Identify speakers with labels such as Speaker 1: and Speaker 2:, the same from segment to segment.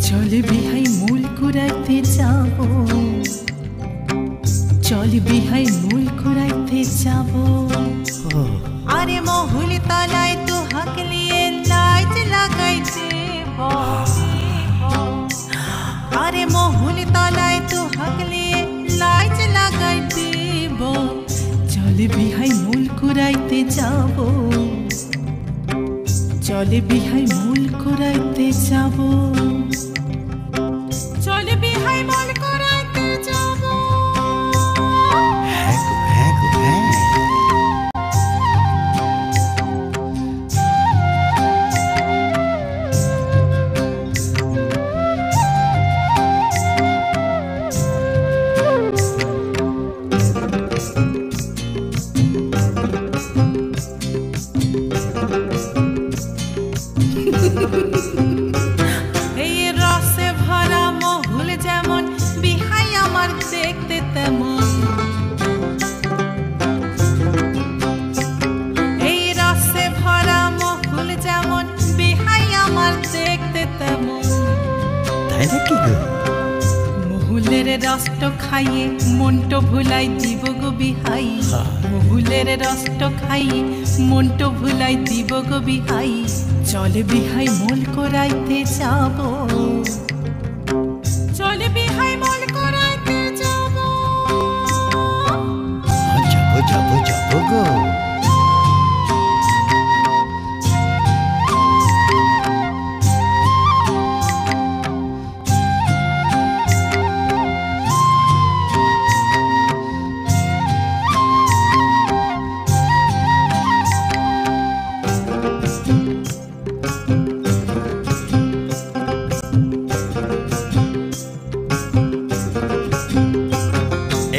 Speaker 1: চল বিহাই মূল কুড়াইতে যাব, চল বিহাই মূল কুড়াইতে যাব। আরে মহুল তলায় তো হাকলিয়ে লাইট লাগাইতে, আরে মহুল তলায় তো হাকলিয়ে লাইট লাগাইতে। চল বিহাই মূল কুড়াইতে যাব, চল বিহাই মূল কুড়াইতে যাব, চল বিহাই মূল কুড়াইতে যাব। এই রসে ভরা মহুল যেমন, বিহাই আমার দেখতে তেমন। এই রসে ভরা মহুল যেমন, বিহাই আমার দেখতে তেমন।
Speaker 2: তাই নাকি গো?
Speaker 1: মহুলের রসটো খাইয়ে মনটো ভুলাই দিব গো বিহাই, মহুলের রসটো খাইয়ে মনটো ভুলাই দিব গো বিহাই। চল বিহাই মূল করাইতে যাব, চল বিহাই মূল করাইতে যাব।
Speaker 2: যাবো যাবো যাবো গো।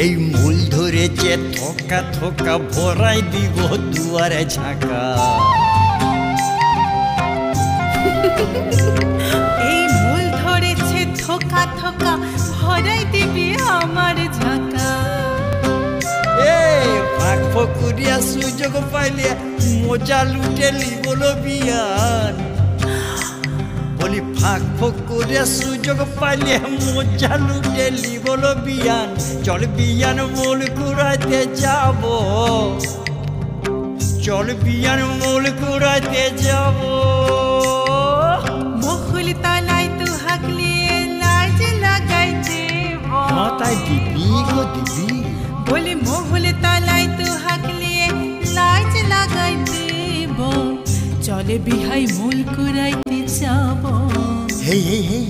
Speaker 2: এই মূল ধরেছে থোকা থোকা, ভরাই দিব দুয়ারে ঝাঁকা।
Speaker 1: এই মূল ধরেছে থোকা থোকা, ভরাই দিবি আমার ঝাঁকা।
Speaker 2: ফাঁক ফকুরিয়া সুযোগ পাইলে মজা লুটেলি বলো বিয়ান। বলি ফাঁক ফকুরিয়া সুযোগ পাইলে মজা লুটেলি বলো বিয়ান। চল বিয়ান মূল কুড়াইতে যাব, চল বিয়ান মূল কুড়াইতে যাব।
Speaker 1: মহুল তলায় তো হাকলিয়ে লাইট লাগাইতে,
Speaker 2: মাথায় দিবি গো দিবি।
Speaker 1: বলি মহুল তলায় তো হাকলিয়ে লাইট লাগাইতে। চল বিহাই মূল কুড়াইতে যাব,
Speaker 2: হে হে হে,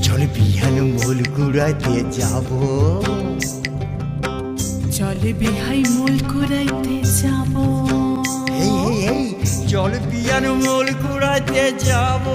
Speaker 2: চল বিয়ান মূল কুড়াইতে যাব,
Speaker 1: চল বিহাই মূল কুড়াইতে যাব।
Speaker 2: হে হে হে, চল বিয়ান মূল কুড়াইতে যাব।